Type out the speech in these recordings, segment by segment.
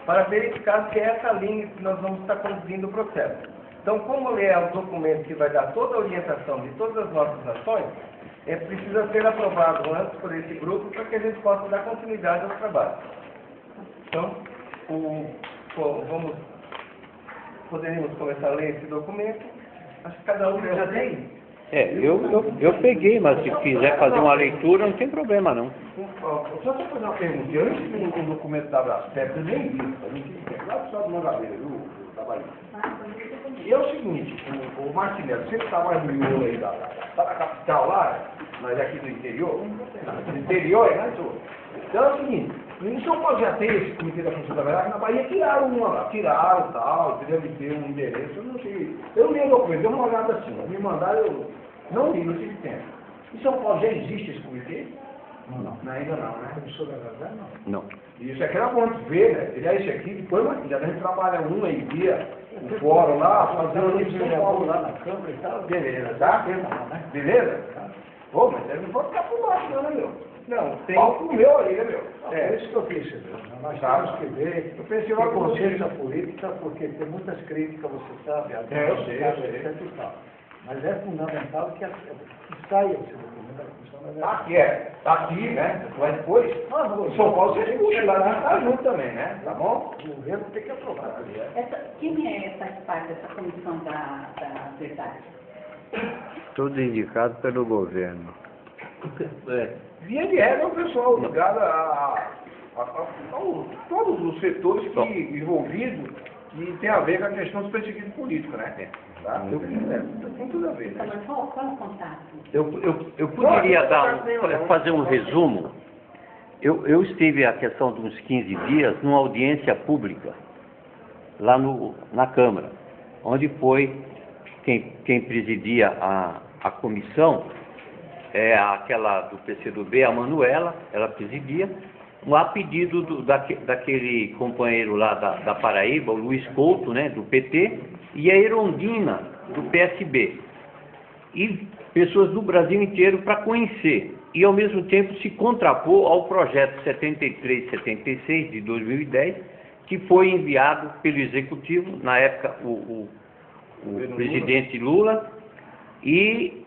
para verificar se é essa linha que nós vamos estar conduzindo o processo. Então, como ele é o documento que vai dar toda a orientação de todas as nossas ações, precisa ser aprovado antes por esse grupo para que a gente possa dar continuidade ao trabalho. Então, poderíamos começar a ler esse documento. Acho que cada um já tem. Eu peguei, mas se quiser fazer uma leitura, não tem problema, não. Só para fazer uma pergunta. Eu recebi um documento da Brastemp, eu nem vi, a gente tem lá do Estado de Mangabeira, viu, trabalho. E é o seguinte, o Martinello, você que estava no miolo aí da capital lá, mas aqui do interior, né, senhor? Então é o seguinte, em São Paulo já tem esse comitê da função da verdade, na Bahia tiraram uma lá, tiraram tal, deve ter um endereço, eu não sei. Eu li o documento, dei uma olhada assim, me mandaram, eu não li, não tive tempo. Em São Paulo já existe esse comitê? Não, ainda não, né? Comissão da verdade, não. Isso aqui era bom de ver, né? Ele é esse aqui, depois já a gente trabalha aí, via o fórum lá, fazendo isso em São Paulo, lá na Câmara e tal. Beleza, tá? Beleza? Pô, mas ele não pode ficar por baixo, não, né, meu? Não, tem o meu aí, né, meu? É isso que eu fiz, nós temos que ver, eu pensei uma consciência política, porque tem muitas críticas, você sabe, eu sei. E tal. Mas é fundamental que saia esse documento da Comissão da Verdade. Tá aqui, né? Mas depois, São Paulo você puxa lá, tá junto também, né? Tá bom? O governo tem que aprovar. Quem faz parte dessa comissão da verdade? Tudo indicado pelo governo. Via de regra é o pessoal ligado a todos os setores envolvidos que tem a ver com a questão do perseguido político, né? Tá? Tem tudo a ver. Né? Mas qual é o contato? Eu poderia fazer um resumo. Eu estive a questão de uns 15 dias numa audiência pública, lá na Câmara, onde foi quem presidia a comissão, aquela do PCdoB, a Manuela, ela presidia, a pedido daquele companheiro lá da Paraíba, o Luiz Couto, né, do PT, e a Erondina, do PSB. E pessoas do Brasil inteiro para conhecer, e ao mesmo tempo se contrapor ao projeto 7376 de 2010, que foi enviado pelo Executivo, na época o presidente Lula, e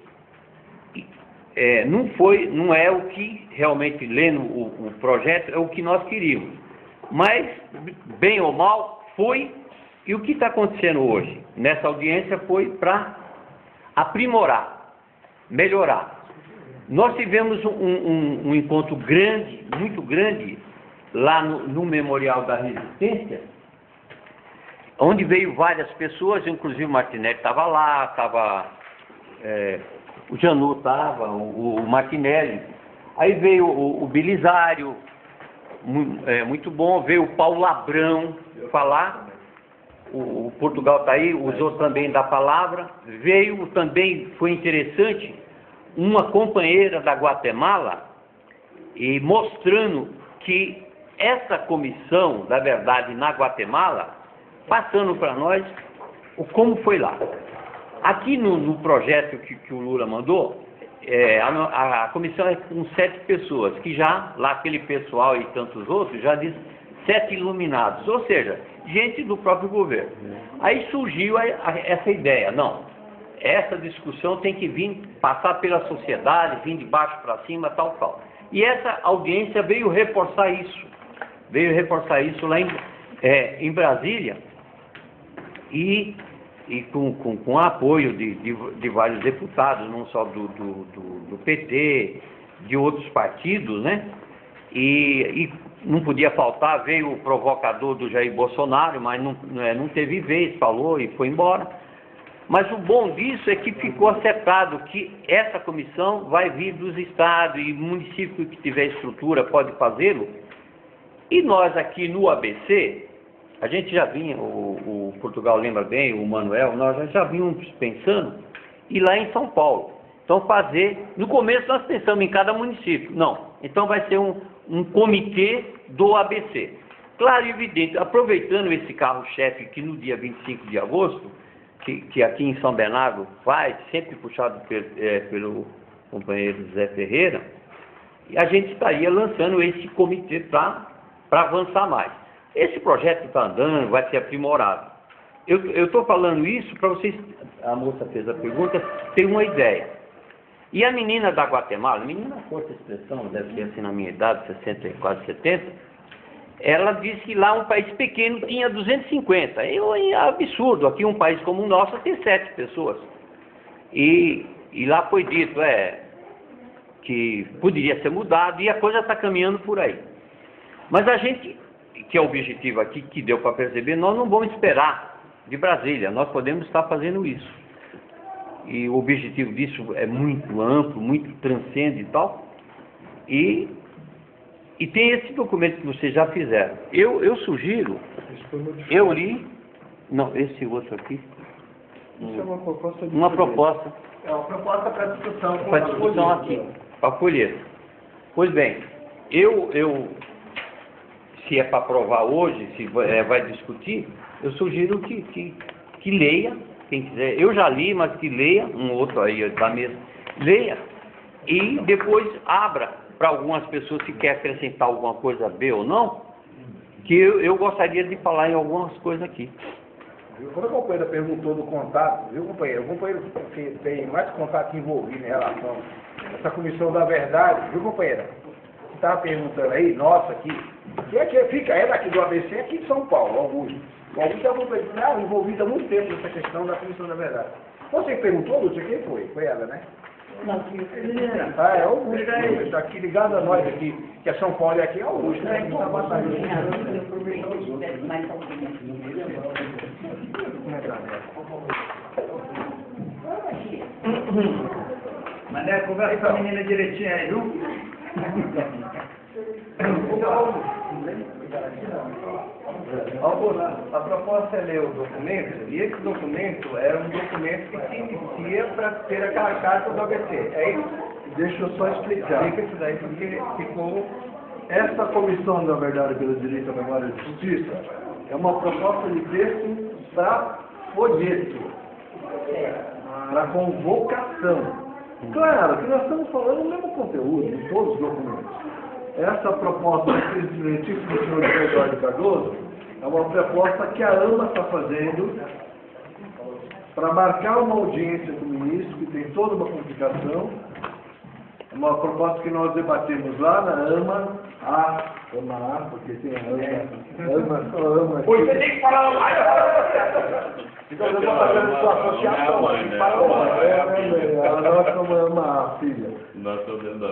não é o que realmente, lendo o projeto, é o que nós queríamos. Mas, bem ou mal, foi. E o que está acontecendo hoje? Nessa audiência foi para aprimorar, melhorar. Nós tivemos um encontro grande, muito grande, lá no Memorial da Resistência, onde veio várias pessoas, inclusive o Martinelli estava lá, estava... o Janu estava, o Martinelli, aí veio o Belisário, muito bom, veio o Paulo Abrão falar, o Portugal está aí, usou também da palavra, veio também, foi interessante, uma companheira da Guatemala, e mostrando que essa comissão da verdade na Guatemala, passando para nós como foi lá. Aqui no projeto que o Lula mandou, a comissão é com 7 pessoas, que já, lá aquele pessoal e tantos outros, já diz 7 iluminados, ou seja, gente do próprio governo. Aí surgiu essa ideia, não, essa discussão tem que vir, passar pela sociedade, vir de baixo para cima, tal. E essa audiência veio reforçar isso lá em Brasília, e com apoio de vários deputados, não só do PT, de outros partidos, né? E não podia faltar, veio o provocador do Jair Bolsonaro, mas não teve vez, falou e foi embora. Mas o bom disso é que ficou acertado que essa comissão vai vir dos estados e município que tiver estrutura pode fazê-lo. E nós aqui no ABC, a gente já vinha, o Portugal lembra bem, o Manuel, nós já vínhamos pensando ir lá em São Paulo. Então no começo nós pensamos em cada município, não, então vai ser um comitê do ABC. Claro e evidente, aproveitando esse carro-chefe que no dia 25 de agosto, que aqui em São Bernardo faz, sempre puxado pelo companheiro Zé Ferreira, a gente estaria lançando esse comitê para avançar mais. esse projeto está andando, vai ser aprimorado. Eu estou falando isso para vocês, a moça fez a pergunta, ter uma ideia. E a menina da Guatemala, menina, força expressão, deve ser assim na minha idade, 60, quase 70, ela disse que lá um país pequeno tinha 250. É absurdo, aqui um país como o nosso tem 7 pessoas. E lá foi dito, que poderia ser mudado e a coisa está caminhando por aí. Mas a gente, que é o objetivo aqui, que deu para perceber, nós não vamos esperar de Brasília, nós podemos estar fazendo isso. E o objetivo disso é muito amplo, muito transcende e tal. E tem esse documento que vocês já fizeram. Eu sugiro, eu li, não, esse outro aqui. Isso é uma proposta de uma proposta. É uma proposta para discussão. Para discussão aqui, para folheto. Pois bem, se é para aprovar hoje, se vai discutir, eu sugiro que leia, quem quiser. Eu já li, mas que leia, um outro aí da mesa, leia, e depois abra para algumas pessoas se quer acrescentar alguma coisa a B ou não, que eu gostaria de falar em algumas coisas aqui. Quando a companheira perguntou do contato, viu, companheiro? O companheiro que tem mais contato envolvido em relação a essa comissão da verdade, viu, companheira? Você estava perguntando aí, nossa, aqui, quem é que fica? É daqui do ABC, aqui de São Paulo, Augusto. O Augusto é envolvido há muito tempo nessa questão da comissão da verdade. Você que perguntou, Lúcia, quem foi? Foi ela, né? Ah, é o Augusto, está aqui ligado a nós aqui, que é São Paulo e aqui é o Augusto, né? Que está batalhando. Mané, conversa com a menina direitinho aí, viu? A proposta é ler o documento, e esse documento é um documento que se inicia para ter aquela carta do ABC. É isso? Deixa eu só explicar. Explica isso daí, porque ficou... Essa Comissão da Verdade pelo Direito à Memória e Justiça é uma proposta de texto para folheto, para convocação. Claro que nós estamos falando do mesmo conteúdo em todos os documentos. Essa proposta do excelentíssimo senhor Eduardo Cardoso é uma proposta que a AMA está fazendo para marcar uma audiência com o ministro, que tem toda uma complicação. É uma proposta que nós debatemos lá na AMA, porque tem a AMA. Você tem que falar mais! Então eu estou fazendo sua associação, nós somos AMA, filha. Nós estamos dentro da...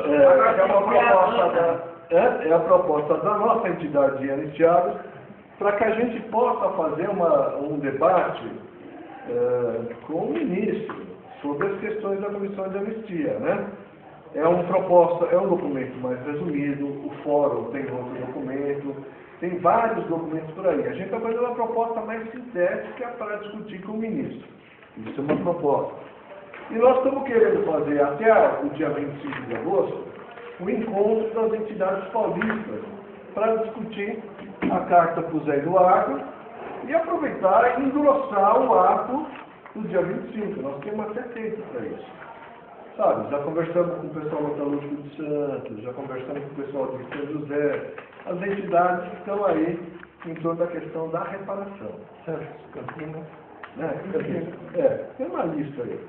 É a proposta da nossa entidade de anistiados para que a gente possa fazer um debate com o ministro sobre as questões da comissão de anistia, né? É um documento mais resumido, o fórum tem outro documento, tem vários documentos por aí. A gente está fazendo uma proposta mais sintética para discutir com o ministro. Isso é uma proposta. E nós estamos querendo fazer até o dia 25 de agosto o encontro das entidades paulistas para discutir a carta para o Zé Eduardo e aproveitar e engrossar o ato do dia 25. Nós temos até tempo para isso. Sabe, já conversamos com o pessoal metalúrgico de Santos, já conversamos com o pessoal de São José, as entidades que estão aí em torno da questão da reparação. Santos, Campinas. Tem uma lista aí.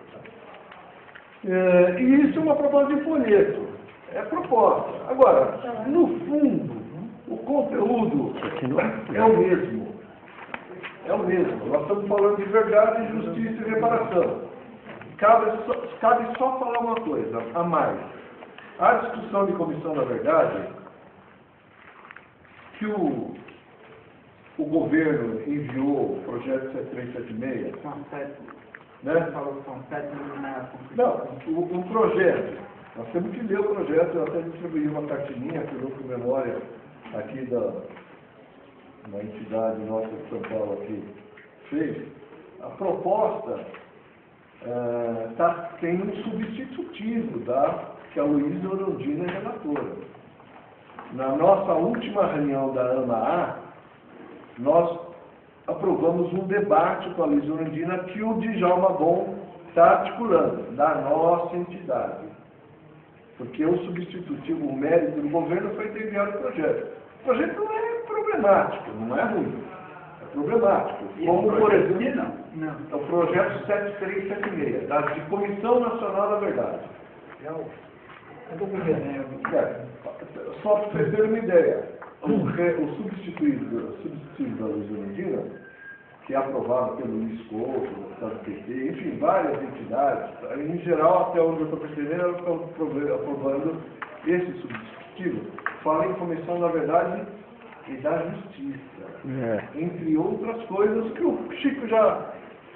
E isso é uma proposta de folheto. É proposta. Agora, no fundo, o conteúdo é o mesmo. É o mesmo. Nós estamos falando de verdade, justiça e reparação. Cabe só falar uma coisa a mais. A discussão de comissão da verdade, que o governo enviou o projeto 7376, né? Não, o projeto. Nós temos que ler o projeto. Eu até distribuí uma cartininha que o Grupo Memória aqui da entidade nossa de São Paulo aqui fez. A proposta tem um substitutivo que a Luísa Orondina é relatora. Na nossa última reunião da AMA, nós aprovamos um debate com a Luísa Orondina que o Djalma Bom está articulando, da nossa entidade. Porque o substitutivo, o mérito do governo foi ter enviado o projeto. O projeto não é problemático, não é ruim. É problemático. Como, por exemplo, o projeto 7376, de Comissão Nacional da Verdade. Só para vocês terem uma ideia, o substitutivo da Luiz, que é aprovado pelo Luiz Couto, do PT, enfim, várias entidades, em geral, até onde eu estou percebendo, elas estão aprovando esse substitutivo, fala em Comissão da Verdade e da Justiça, entre outras coisas que o Chico já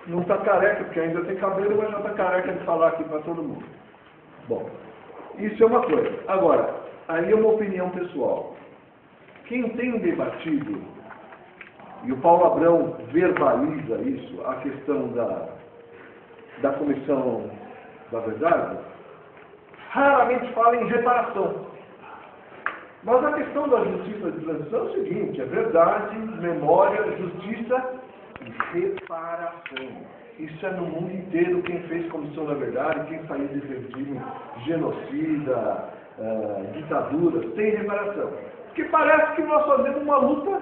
não está careca, porque ainda tem cabelo, mas já está careca de falar aqui para todo mundo. Bom, isso é uma coisa. Agora, aí é uma opinião pessoal. Quem tem debatido, e o Paulo Abrão verbaliza isso, a questão da Comissão da Verdade, raramente fala em reparação. Mas a questão da justiça de transição é o seguinte, é verdade, memória, justiça e reparação. Isso é no mundo inteiro. Quem fez Comissão da Verdade, quem saiu de regime genocida, ditaduras, tem reparação. Porque parece que nós fazemos uma luta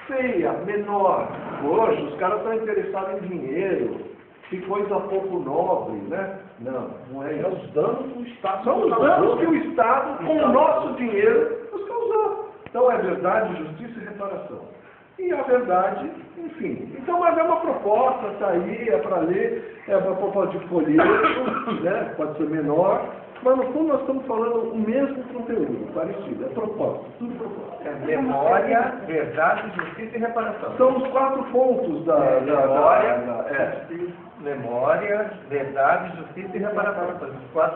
feia, menor. Hoje os caras estão interessados em dinheiro, que coisa pouco nobre, né? Não, não é isso. É os danos que o Estado são os danos que o Estado, com o nosso dinheiro, nos causou. Então é verdade, justiça e reparação. E a verdade, enfim. Então, mas é uma proposta, está aí, é para ler, é uma proposta de folheto, né? Pode ser menor, mas no fundo nós estamos falando o mesmo conteúdo, parecido, é proposta, tudo proposta. É memória, verdade, justiça e reparação. São os 4 pontos memória, verdade, justiça e reparação.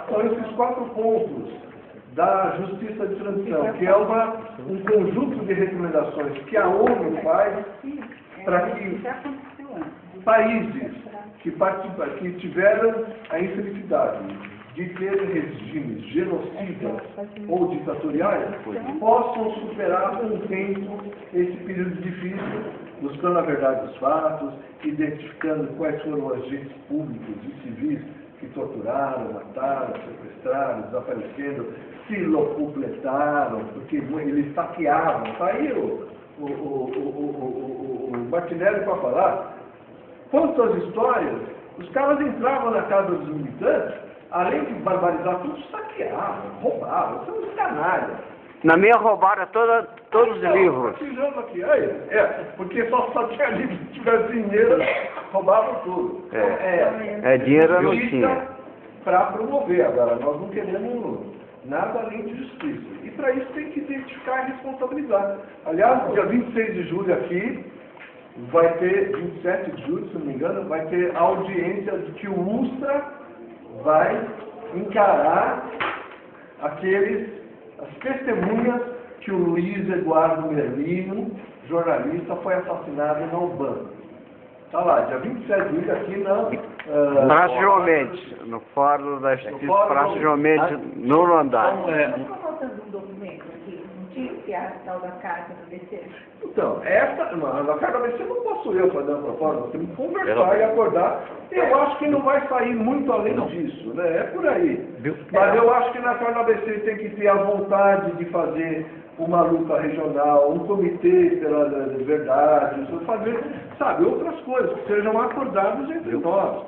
São esses 4 pontos da justiça de transição, que é um conjunto de recomendações que a ONU faz para que países que tiveram a infelicidade de ter regimes genocidas ou ditatoriais possam superar com o tempo esse período difícil, buscando a verdade dos fatos, identificando quais foram os agentes públicos e civis que torturaram, mataram, sequestraram, desaparecendo, se locupletaram, porque eles saqueavam. Está aí o Martinelli para falar. Quantas histórias, os caras entravam na casa dos militantes, além de barbarizar tudo, saqueavam, roubavam, são os canalhas. Na minha roubaram todos os livros. Aqui, porque só tinha livro, se tivesse dinheiro, roubavam tudo. Dinheiro não tinha. Para promover. Agora, nós não queremos nada além de justiça. E para isso tem que identificar e responsabilizar. Aliás, dia 26 de julho aqui, vai ter, 27 de julho, se não me engano, vai ter audiência de que o USTRA vai encarar as testemunhas que o Luiz Eduardo Merlino, jornalista, foi assassinado na UBAN. Está lá, dia 27 de julho aqui na... Praça João Mendes, no Fórum da Justiça, Praça João Mendes, no andar. Está faltando um documento aqui, notícia, a tal da carta do BC? Então, na carta do BC não posso eu fazer a proposta, nós temos que conversar e acordar. Eu acho que não vai sair muito além disso, né? É por aí. Mas eu acho que na carta do ABC tem que ter a vontade de fazer uma luta regional, um comitê pela verdade, fazer, sabe, outras coisas que sejam acordadas entre nós.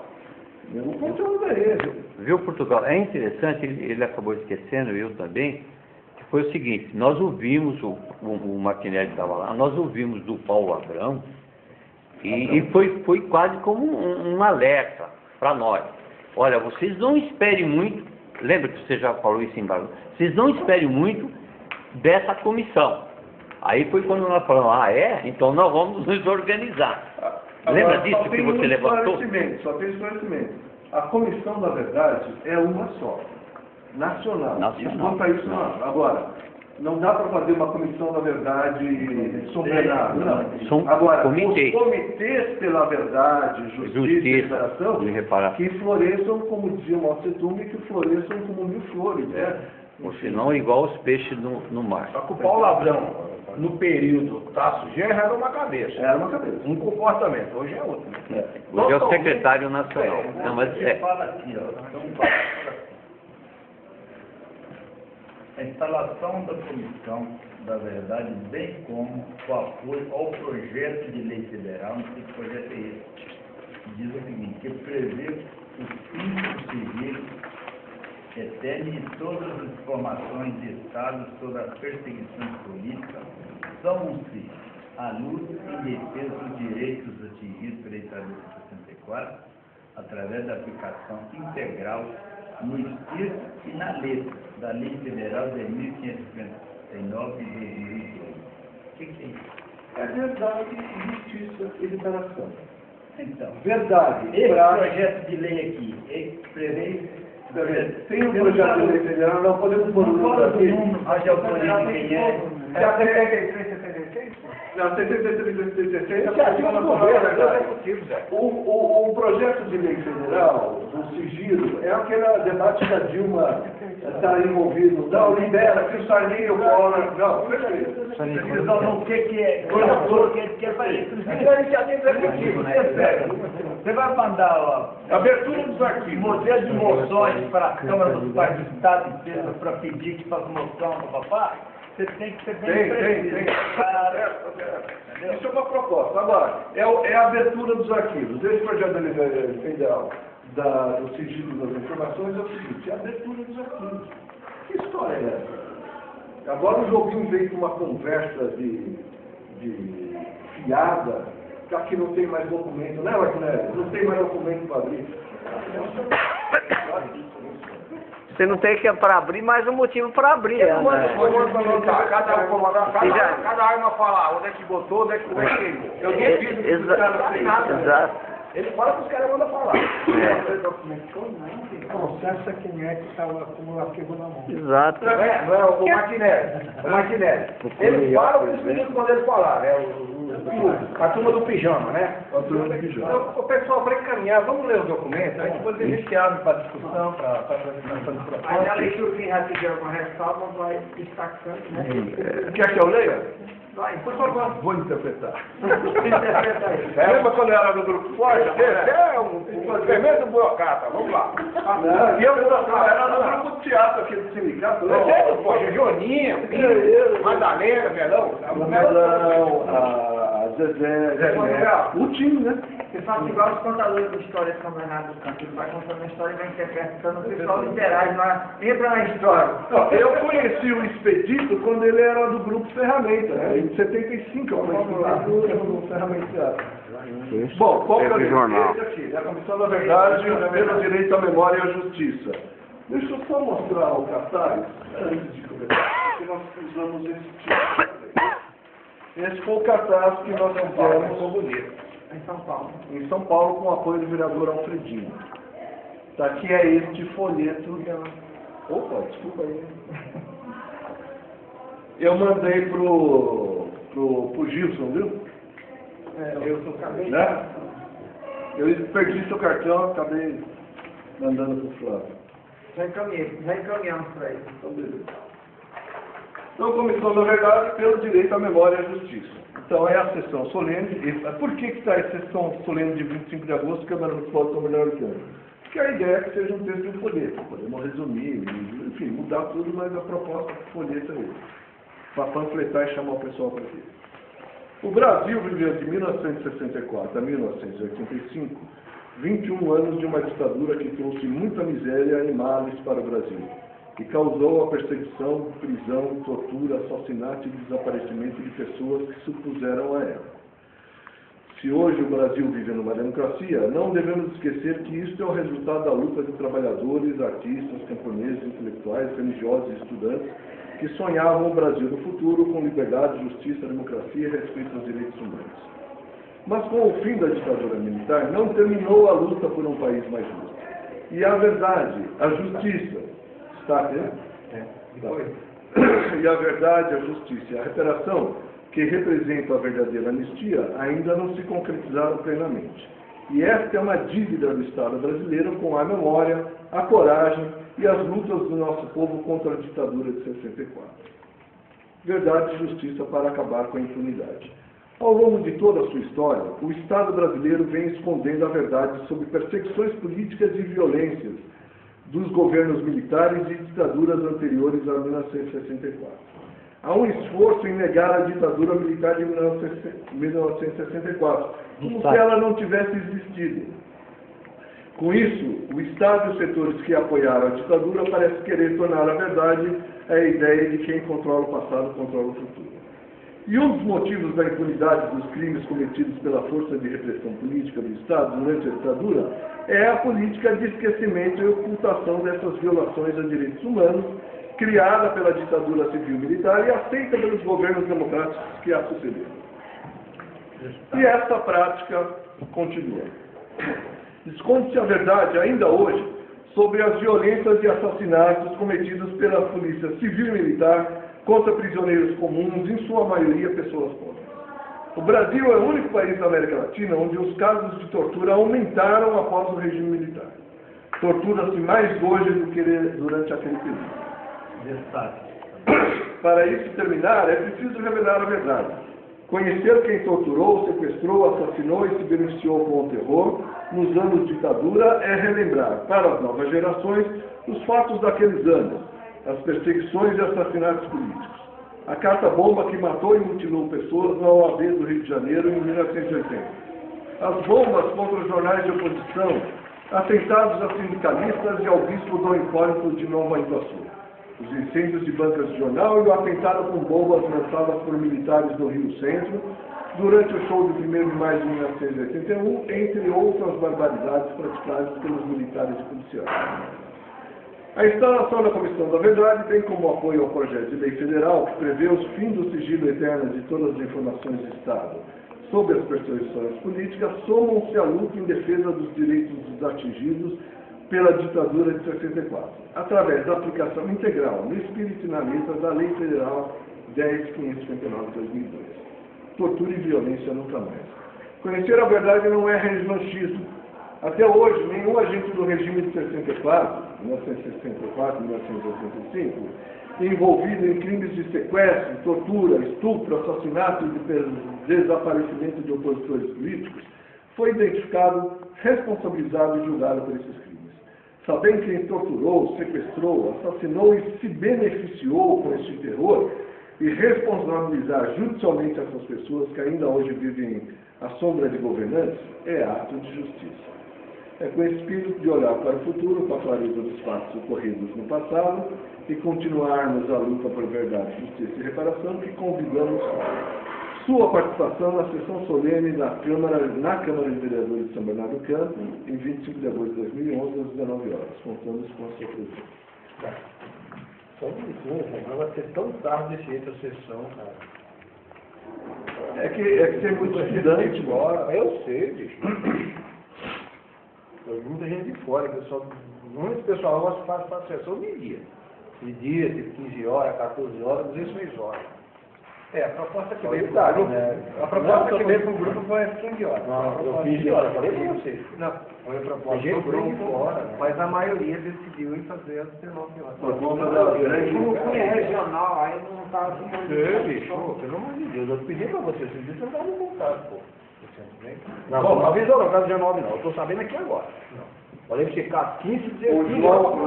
Eu não conteúdo é esse. Viu, Portugal? É interessante, ele acabou esquecendo, eu também, que foi o seguinte, nós ouvimos, o Martinelli estava lá, nós ouvimos do Paulo Abrão, e foi quase como um alerta para nós. Olha, vocês não esperem muito, lembra que você já falou isso em Barulho? Vocês não esperem muito dessa comissão. Aí foi quando nós falamos, então nós vamos nos organizar. Lembra disso que você levantou? Só tem esclarecimento. A Comissão da Verdade é uma só, nacional. Quanto a isso, não. Agora, não dá para fazer uma Comissão da Verdade soberana, não. São agora, comitês. Os comitês pela verdade, justiça e reparação, que floresçam, como dizia o Mao Tse Tung, que floresçam como mil flores, né? Ou senão, igual os peixes no mar. Só que o Paulo Abrão, no período Tasso Genro, era uma cabeça. Era uma cabeça. Um comportamento. Hoje é outro. Hoje é o secretário nacional. Não, mas fala aqui, ó. Então, a instalação da Comissão da Verdade, bem como o apoio ao projeto de lei federal, não sei que projeto é esse, que diz o seguinte, que prevê o fim do sigilo eterno e todas as informações de Estado sobre a perseguição política são-se a luta em defesa dos direitos atingidos pela ditadura de 64, através da aplicação integral no espírito e na letra da Lei Federal de 1559 de 2012. O que é isso? É verdade, justiça e liberação. Então, Verdade. esse projeto de lei aqui, ele prevê... Tem um projeto de lei federal, não podemos pôr o número aqui. A geopolítica quem é? É a 73, 76? Não, 76, o projeto de lei federal, do sigilo, é aquele debate da Dilma está envolvido. Não, libera, que o Sarney e o Collor. Não, Não, o que é? O que é fazer? Você vai mandar, ó, abertura dos arquivos. modelo de moções para a Câmara dos Pais do Estado inteiro para pedir que faça moção, papapá? Você tem que ser bem preciso. Isso é uma proposta. Agora, é a abertura dos arquivos. Esse projeto de lei federal do sigilo das informações é o seguinte, é a abertura dos arquivos. Que história é essa? Agora o joguinho veio com uma conversa de fiada, já que não tem mais documento, né, Martinelli? Não tem mais documento para abrir. Você não tem que para abrir, mais um motivo para abrir. Né? Cada arma falar onde é que botou, onde é que queimou. Eu nem fiz que os caras não tem nada. Exato. Ele fala que os caras mandam falar. Processa quem é que estava com o arquivo na mão. Exato. Não é o Martinelli. Ele fala o que os meninos mandam falar, né? A turma do pijama, né? A turma do pijama. Então, pessoal, para encaminhar, vamos ler os documentos, aí depois a gente abre para discussão, para apresentação de proposta. Aí na leitura, quem já tiver alguma ressalva, vai destacando, né? Quer que eu leia? Vai, Por favor. Vou interpretar. interpreta isso. Lembra quando eu era do grupo forte? É um tremendo burocrata, vamos lá. E eu era do grupo de teatro aqui do sindicato. Poxa, Joninho, Madalena, Melão. A Zezé. O time, né? Você fala igual os contadores de histórias São Bernardo do Campo. Ele vai contando a história e vai interpretando, o pessoal literário entra na história. Eu conheci o Expedito quando ele era do grupo Ferramenta, né? Em 75, eu conheci o grupo Ferramenta. Bom, qual que é o jornal? Esse aqui, né? A Comissão da Verdade pelo Direito à Memória e à Justiça. Deixa eu só mostrar o cartaz, antes de começar, porque nós usamos esse tipo. Esse foi o cartaz que nós fizemos em São Paulo, com o apoio do vereador Alfredinho. Tá, aqui é este folheto. Opa, desculpa aí. Eu mandei pro Gilson, viu? Eu sou cabelo. Né? Eu perdi seu cartão, acabei mandando pro Flávio. Já encaminhamos para ele. Então, beleza. Então, Comissão da Verdade pelo Direito à Memória e à Justiça. Então, é a sessão solene. Por que está a sessão solene de 25 de agosto, Câmara Municipal de São Bernardo do Campo? Porque a ideia é que seja um texto de um folheto. Podemos resumir, enfim, mudar tudo, mas a proposta do folheto é esse. Para panfletar e chamar o pessoal para aqui. O Brasil viveu de 1964 a 1985, 21 anos de uma ditadura que trouxe muita miséria e males para o Brasil e causou a perseguição, prisão, tortura, assassinato e desaparecimento de pessoas que se opuseram a ela. Se hoje o Brasil vive numa democracia, não devemos esquecer que isso é o resultado da luta de trabalhadores, artistas, camponeses, intelectuais, religiosos e estudantes que sonhavam o Brasil do futuro com liberdade, justiça, democracia e respeito aos direitos humanos. Mas com o fim da ditadura militar, não terminou a luta por um país mais justo. E a verdade, a justiça, está vendo? E a verdade, a justiça e a reparação, que representam a verdadeira anistia, ainda não se concretizaram plenamente. E esta é uma dívida do Estado brasileiro com a memória, a coragem e as lutas do nosso povo contra a ditadura de 64. Verdade e justiça para acabar com a impunidade. Ao longo de toda a sua história, o Estado brasileiro vem escondendo a verdade sobre perseguições políticas e violências dos governos militares e ditaduras anteriores a 1964. Há um esforço em negar a ditadura militar de 1964, como se ela não tivesse existido. Com isso, o Estado e os setores que apoiaram a ditadura parecem querer tornar a verdade a ideia de quem controla o passado controla o futuro. E um dos motivos da impunidade dos crimes cometidos pela força de repressão política do Estado durante a ditadura é a política de esquecimento e ocultação dessas violações a direitos humanos, criada pela ditadura civil-militar e aceita pelos governos democráticos que a sucederam. E essa prática continua. Esconde-se a verdade, ainda hoje, sobre as violências e assassinatos cometidos pela polícia civil e militar contra prisioneiros comuns, em sua maioria pessoas pobres. O Brasil é o único país da América Latina onde os casos de tortura aumentaram após o regime militar. Tortura-se mais hoje do que durante aquele período. Para isso terminar, é preciso revelar a verdade. Conhecer quem torturou, sequestrou, assassinou e se beneficiou com o terror nos anos de ditadura é relembrar para as novas gerações os fatos daqueles anos, as perseguições e assassinatos políticos. A carta-bomba que matou e mutilou pessoas na OAB do Rio de Janeiro em 1980. As bombas contra os jornais de oposição, atentados a sindicalistas e ao bispo Dom Hipólito de Nova Iguaçu. Os incêndios de bancas de jornal e o atentado com bombas lançadas por militares do Rio Centro durante o show de 1º de maio de 1981, entre outras barbaridades praticadas pelos militares e policiais. A instalação da Comissão da Verdade tem como apoio ao projeto de lei federal que prevê os fins do sigilo eterno de todas as informações do Estado sobre as perseguições políticas, somam-se à luta em defesa dos direitos dos atingidos pela ditadura de 64, através da aplicação integral, no espírito e na letra, da Lei Federal 10.559 de 2002. Tortura e violência nunca mais. Conhecer a verdade não é revanchismo. Até hoje, nenhum agente do regime de 1964, 1985, envolvido em crimes de sequestro, tortura, estupro, assassinato e desaparecimento de opositores políticos, foi identificado, responsabilizado e julgado por esses crimes. Sabendo quem torturou, sequestrou, assassinou e se beneficiou com este terror e responsabilizar judicialmente essas pessoas que ainda hoje vivem à sombra de governantes é ato de justiça. É com esse espírito de olhar para o futuro, com a clareza dos fatos ocorridos no passado e continuarmos a luta por verdade, justiça e reparação que convidamos sua participação na sessão solene na Câmara de Vereadores de São Bernardo do Campo, em 25 de agosto de 2011, às 19 horas. Contamos com a sua presença. Só um minutinho, não vai ser tão tarde esse jeito a sessão, cara. É que tem muito estudante agora. Eu sei, bicho. Tem muita gente de fora, pessoal. Muito pessoal gosta de fazer sessão de dia. De dia, de 15 horas, 14 horas, 16 horas. A proposta que veio para o grupo, a proposta que veio para o grupo foi às 15 horas. Não, eu 15 horas, falei para você. Não, foi a proposta do grupo fora, mas a maioria decidiu em fazer às 19 horas. Por conta da grande... Não foi regional, aí não estava ficando... Bicho, pelo amor de Deus, eu pedi para você disse que você não estava me contando, pô. Não, não avisou não, caso 19 não, eu estou sabendo aqui agora. Não. Falei para você ficar 15, 16 O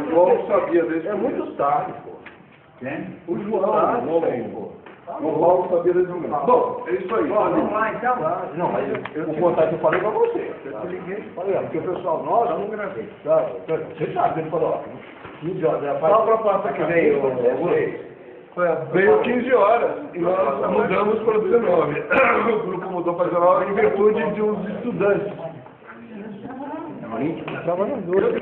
João sabia desse. É muito tarde, pô. Quem? O João, pô. O Paulo sabia desse momento. Bom, é isso aí. Vamos lá, então. Não, mas o contato eu falei para você. Eu te liguei. Falei, porque o pessoal, nós não gravei. Você sabe, ele falou, ó, 15 horas. Qual a proposta que veio? Veio 15 horas e nós mudamos para 19. O grupo mudou para 19 em virtude de uns estudantes. Trabalhadores.